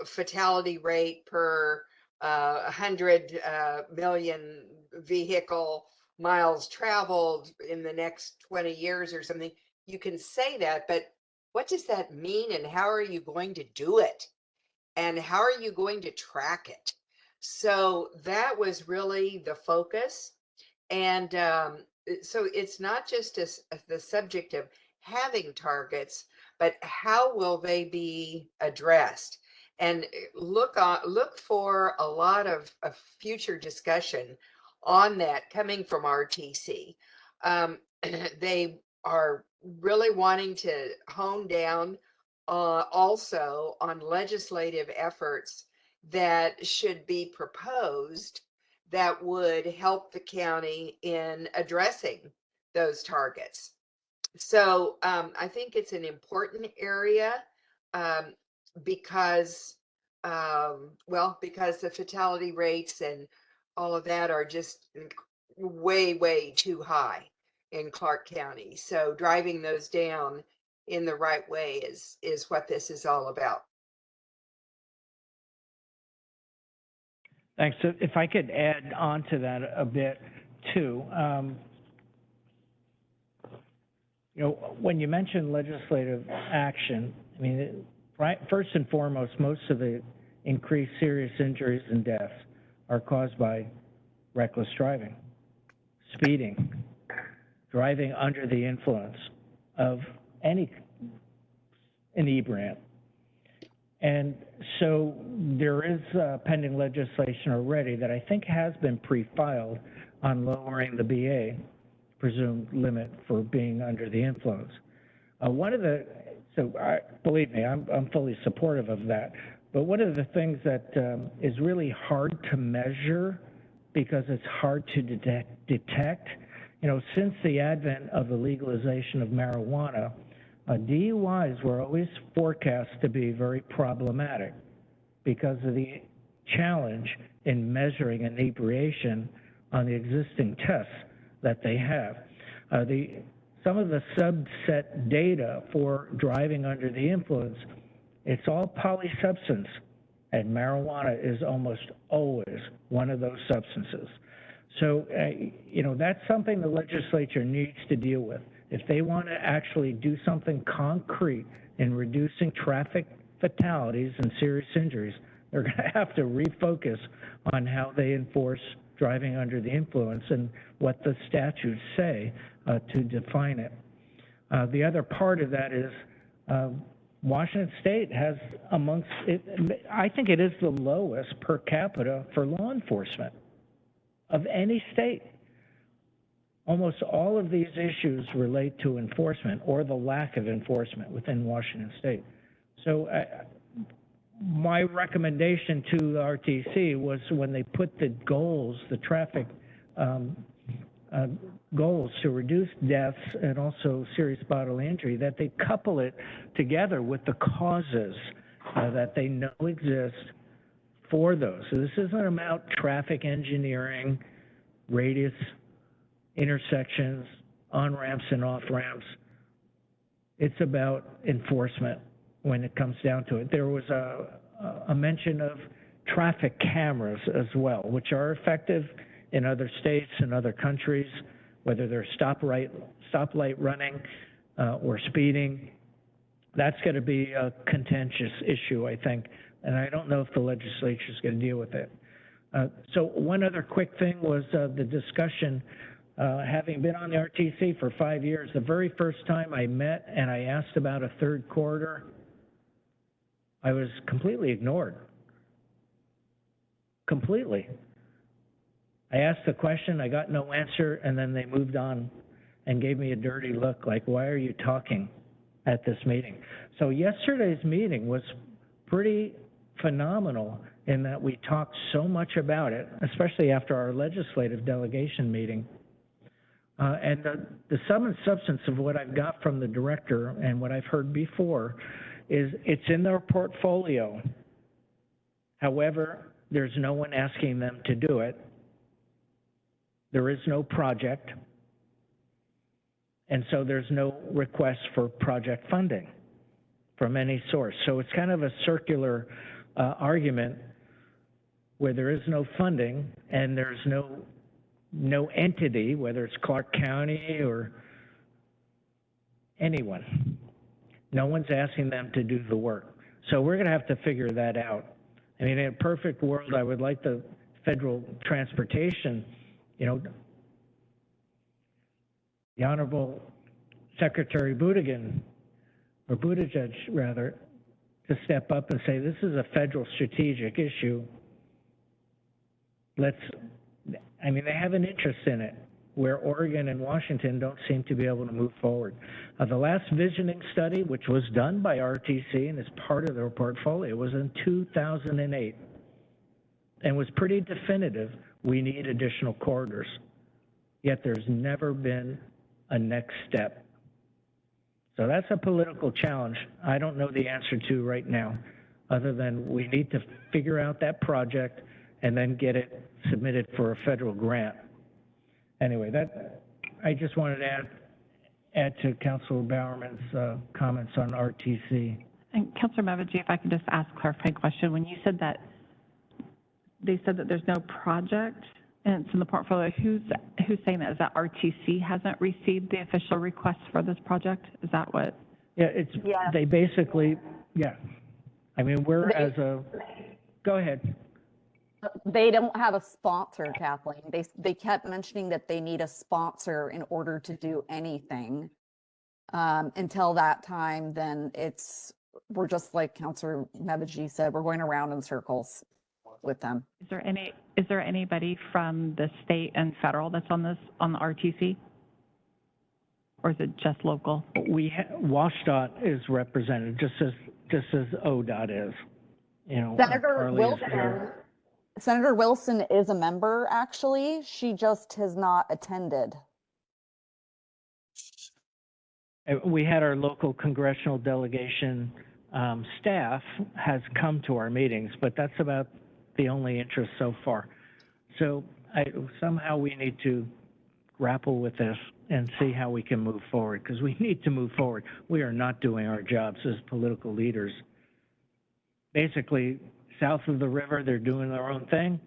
fatality rate per 100 million vehicle miles traveled in the next 20 years or something. You can say that, but what does that mean and how are you going to do it? And how are you going to track it? So that was really the focus. And so it's not just the subject of having targets, but how will they be addressed? and look for a lot of future discussion on that coming from RTC. They are really wanting to hone down also on legislative efforts that should be proposed that would help the county in addressing those targets. So I think it's an important area um, because, because the fatality rates and all of that are just way, way too high in Clark County. So driving those down in the right way is what this is all about. Thanks. So if I could add on to that a bit too. When you mention legislative action, I mean, first and foremost, most of the increased serious injuries and deaths are caused by reckless driving, speeding, driving under the influence of any inebriant. And so there is pending legislation already that I think has been pre-filed on lowering the BA presumed limit for being under the influence. Believe me, I'm fully supportive of that. But one of the things that is really hard to measure because it's hard to detect, since the advent of the legalization of marijuana, DUIs were always forecast to be very problematic because of the challenge in measuring inebriation on the existing tests that they have. Some of the subset data for driving under the influence, it's all polysubstance, and marijuana is almost always one of those substances. So, that's something the legislature needs to deal with. If they want to actually do something concrete in reducing traffic fatalities and serious injuries, they're going to have to refocus on how they enforce driving under the influence and what the statutes say to define it. The other part of that is Washington State has amongst it, I think it is the lowest per capita for law enforcement of any state. Almost all of these issues relate to enforcement or the lack of enforcement within Washington State. So my recommendation to the RTC was when they put the goals, the traffic goals to reduce deaths and also serious bodily injury, that they couple it together with the causes that they know exist for those. So this isn't about traffic engineering, radius, intersections, on-ramps and off-ramps. It's about enforcement when it comes down to it. There was a mention of traffic cameras as well, which are effective in other states and other countries, whether they're stoplight running or speeding. That's going to be a contentious issue, I think, and I don't know if the legislature is going to deal with it. So one other quick thing was the discussion, having been on the RTC for 5 years, the very first time I met and I asked about a third corridor, I was completely ignored. Completely. I asked the question, I got no answer, and then they moved on and gave me a dirty look like, why are you talking at this meeting? So yesterday's meeting was pretty phenomenal in that we talked so much about it, especially after our legislative delegation meeting. And the sum and substance of what I've got from the director and what I've heard before is it's in their portfolio. However, there's no one asking them to do it. There is no project. And so there's no request for project funding from any source. So it's kind of a circular argument where there is no funding and there's no entity, whether it's Clark County or anyone. No one's asking them to do the work. So we're going to have to figure that out. I mean, in a perfect world, I would like the federal transportation, the Honorable Secretary Buttigieg, rather, to step up and say, this is a federal strategic issue. They have an interest in it, where Oregon and Washington don't seem to be able to move forward. The last visioning study, which was done by RTC and is part of their portfolio, was in 2008 and was pretty definitive. We need additional corridors. Yet there's never been a next step. So that's a political challenge I don't know the answer to right now, other than we need to figure out that project and then get it submitted for a federal grant. Anyway, I just wanted to add to Councilor Bowerman's comments on RTC. And Councilor Mavaji, if I could just ask a clarifying question. When you said that, they said that there's no project and it's in the portfolio, who's saying that? Is that RTC hasn't received the official request for this project? Is that what? Yeah, they basically, go ahead. They don't have a sponsor, Kathleen. They kept mentioning that they need a sponsor in order to do anything. Until that time, then we're just like Councilor Mavaji said, we're going around in circles with them. Is there anybody from the state and federal that's on the RTC? Or is it just local? WashDOT is represented just as ODOT is. Senator Wilson is a member, actually. She just has not attended. We had our local congressional delegation staff has come to our meetings, but that's about the only interest so far. So somehow we need to grapple with this and see how we can move forward, because we need to move forward. We are not doing our jobs as political leaders. Basically, south of the river, they're doing their own thing,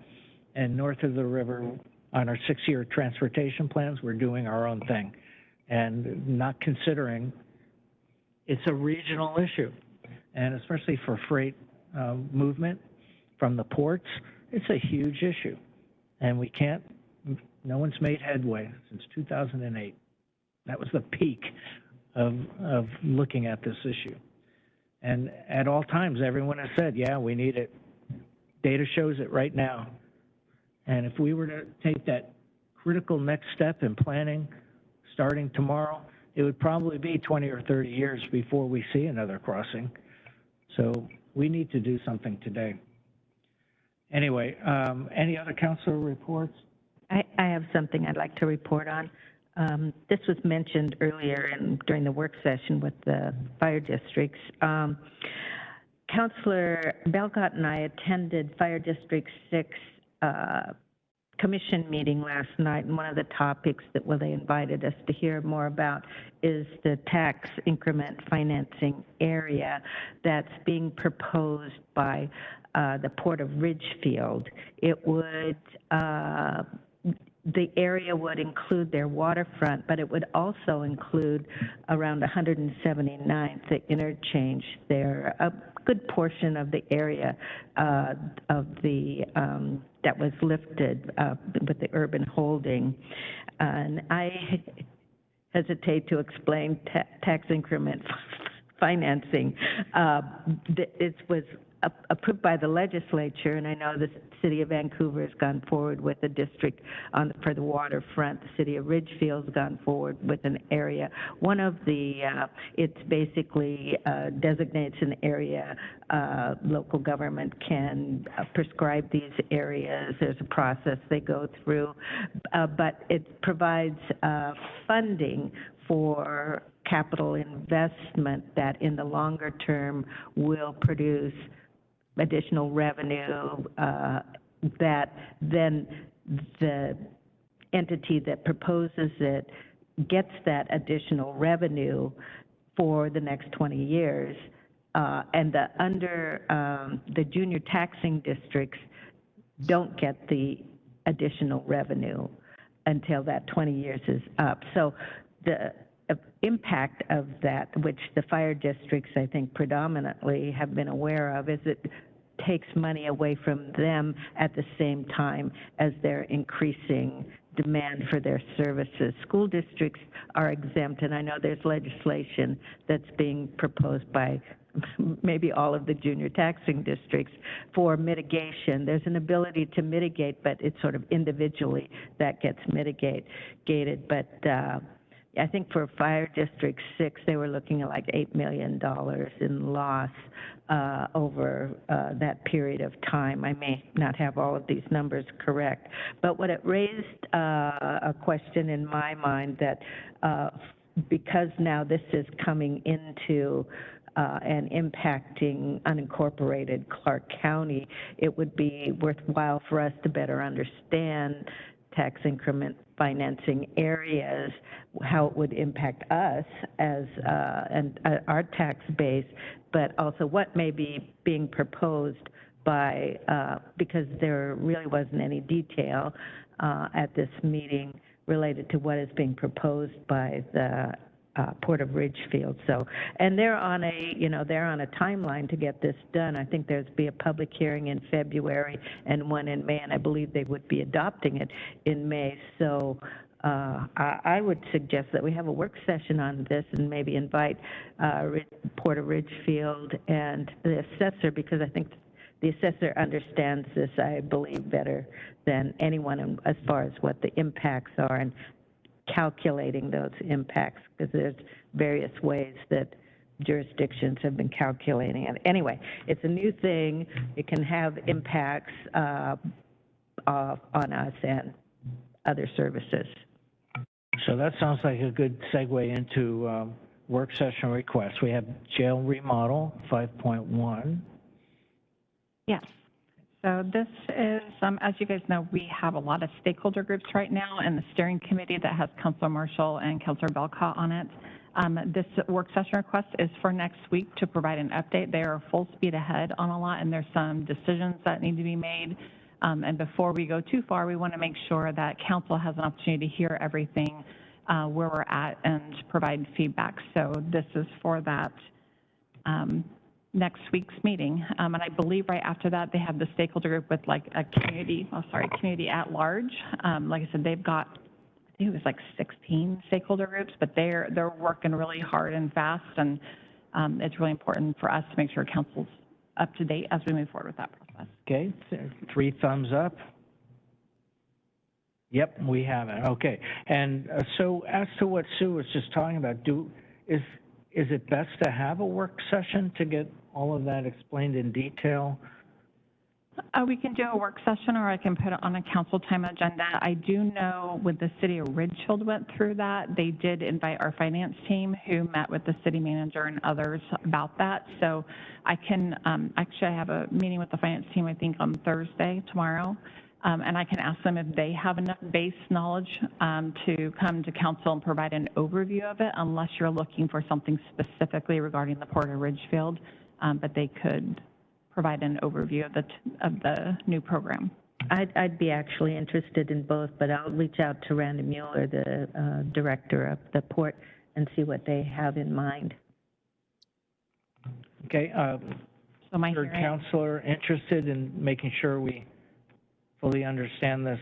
and north of the river, on our 6-year transportation plans, we're doing our own thing, and not considering it's a regional issue, and especially for freight movement from the ports, it's a huge issue, and no one's made headway since 2008. That was the peak of looking at this issue. And at all times, everyone has said, yeah, we need it. Data shows it right now. And if we were to take that critical next step in planning starting tomorrow, it would probably be 20 or 30 years before we see another crossing. So we need to do something today. Anyway, any other council reports? I have something I'd like to report on. This was mentioned earlier during the work session with the fire districts. Councilor Belgott and I attended Fire District 6 commission meeting last night, and one of the topics that they invited us to hear more about is the tax increment financing area that's being proposed by the Port of Ridgefield. It would the area would include their waterfront, but it would also include around 179th, the interchange there, a good portion of the area of the that was lifted with the urban holding. And I hesitate to explain tax increment financing. It was approved by the legislature, and I know the City of Vancouver has gone forward with a district for the waterfront. The City of Ridgefield has gone forward with an area. One of the, it's basically designates an area. Local government can prescribe these areas. There's a process they go through, but it provides funding for capital investment that in the longer term will produce additional revenue that then the entity that proposes it gets that additional revenue for the next 20 years. And the junior taxing districts don't get the additional revenue until that 20 years is up. So the impact of that, which the fire districts, I think, predominantly have been aware of, is it takes money away from them at the same time as they're increasing demand for their services. School districts are exempt, and I know there's legislation that's being proposed by maybe all of the junior taxing districts for mitigation. There's an ability to mitigate, but it's sort of individually that gets mitigated. But I think for Fire District 6, they were looking at like $8 million in loss over that period of time. I may not have all of these numbers correct, but what it raised a question in my mind that because now this is coming into and impacting unincorporated Clark County, it would be worthwhile for us to better understand tax increment financing areas, how it would impact us as and our tax base, but also what may be being proposed by, because there really wasn't any detail at this meeting related to what is being proposed by the Port of Ridgefield. So, and they're on a, they're on a timeline to get this done. I think there's be a public hearing in February and one in May, and I believe they would be adopting it in May. So I would suggest that we have a work session on this and maybe invite Port of Ridgefield and the assessor, because I think the assessor understands this, I believe, better than anyone as far as what the impacts are and calculating those impacts, because there's various ways that jurisdictions have been calculating it. Anyway, it's a new thing. It can have impacts on us and other services. So that sounds like a good segue into work session requests. We have jail remodel 5.1. Yes. So this is, as you guys know, we have a lot of stakeholder groups right now in the steering committee that has Councilor Marshall and Councilor Belcott on it. This work session request is for next week to provide an update. They are full speed ahead on a lot, and there's some decisions that need to be made. And before we go too far, we want to make sure that council has an opportunity to hear everything where we're at and provide feedback. So this is for that next week's meeting. And I believe right after that, they have the stakeholder group with like a community at large. Like I said, they've got, I think it was like 16 stakeholder groups, but they're working really hard and fast. And it's really important for us to make sure council's up to date as we move forward with that process. Okay, 3 thumbs up. Yep, we have it. Okay, and so as to what Sue was just talking about, is it best to have a work session to get all of that explained in detail? We can do a work session, or I can put it on a council time agenda. I do know when the city of Ridgefield went through that, they did invite our finance team who met with the city manager and others about that. So I can, actually I have a meeting with the finance team, I think on Thursday, tomorrow. And I can ask them if they have enough base knowledge to come to council and provide an overview of it, unless you're looking for something specifically regarding the Port of Ridgefield, but they could provide an overview of the new program. I'd be actually interested in both, but I'll reach out to Randy Mueller, the director of the port, and see what they have in mind. Okay, So my third counselor interested in making sure we fully understand this.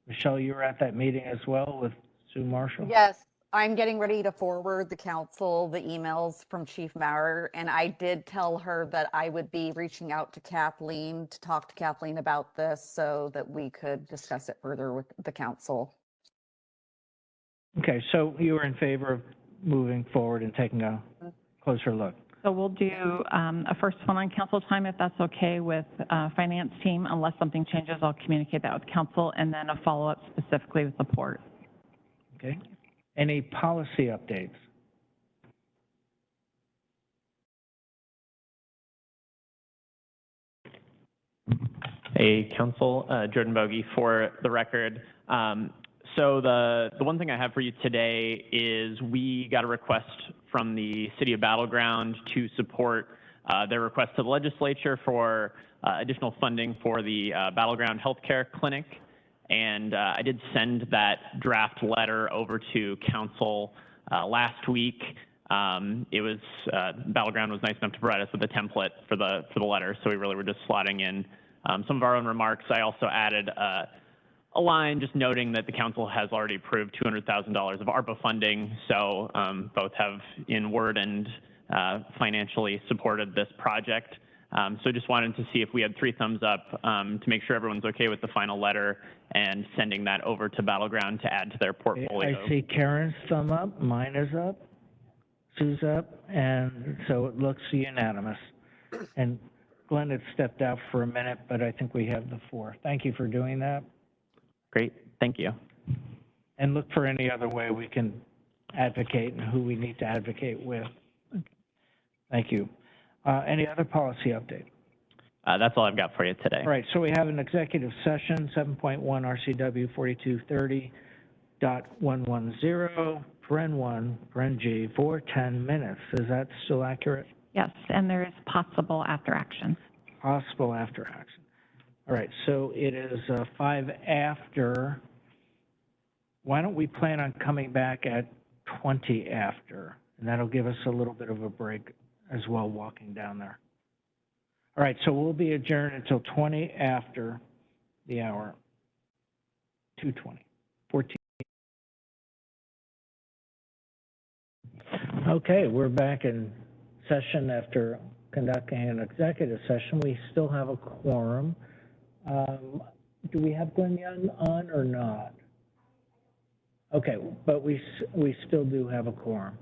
Michelle, you were at that meeting as well with Sue Marshall? Yes, I'm getting ready to forward the council the emails from Chief Maurer, and I did tell her that I would be reaching out to Kathleen to talk to Kathleen about this so that we could discuss it further with the council. Okay, so you were in favor of moving forward and taking a closer look? So we'll do a first one on council time, if that's okay with finance team. Unless something changes, I'll communicate that with council, and then a follow-up specifically with the port. Okay. Any policy updates? Hey, Council, Jordan Bogey for the record. So the one thing I have for you today is we got a request from the City of Battle Ground to support their request to the legislature for additional funding for the Battle Ground Healthcare Clinic. And I did send that draft letter over to council last week. It was, Battle Ground was nice enough to provide us with a template for the letter, so we really were just slotting in some of our own remarks. I also added a a line just noting that the council has already approved $200,000 of ARPA funding, so both have in word and financially supported this project. So just wanted to see if we had 3 thumbs up to make sure everyone's okay with the final letter and sending that over to Battleground to add to their portfolio. I see Karen's thumb up, mine is up, Sue's up, and so it looks unanimous. And Glenn had stepped out for a minute, but I think we have the 4. Thank you for doing that. Great, thank you. And look for any other way we can advocate and who we need to advocate with. Thank you. Any other policy update? That's all I've got for you today. All right, so we have an executive session, 7.1 RCW 4230.110, paren 1, paren G, for 10 minutes. Is that still accurate? Yes, and there is possible after action. Possible after action. All right, so it is 5 after. Why don't we plan on coming back at 20 after? And that'll give us a little bit of a break as well walking down there. All right, so we'll be adjourned until 20 after the hour, 2:20, 14. Okay, we're back in session after conducting an executive session. We still have a quorum. Do we have Glenn Young on or not? Okay, but we still do have a quorum.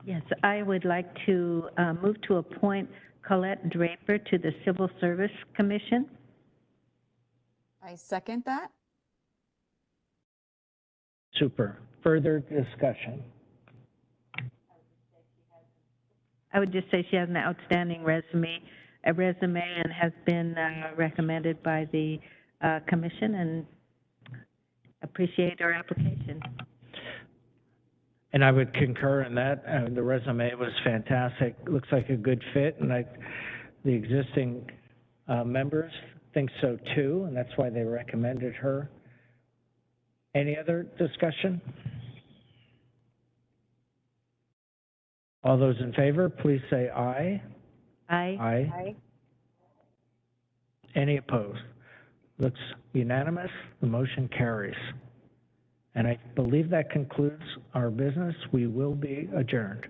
Yes, I would like to move to appoint Colette Draper to the Civil Service Commission. I second that. Super. Further discussion? I would just say she has an outstanding resume and has been recommended by the commission, and appreciate her application. And I would concur in that. The resume was fantastic. Looks like a good fit, and the existing members think so too, and that's why they recommended her. Any other discussion? All those in favor, please say aye. Aye. Aye. Any opposed? Looks unanimous. The motion carries. And I believe that concludes our business. We will be adjourned.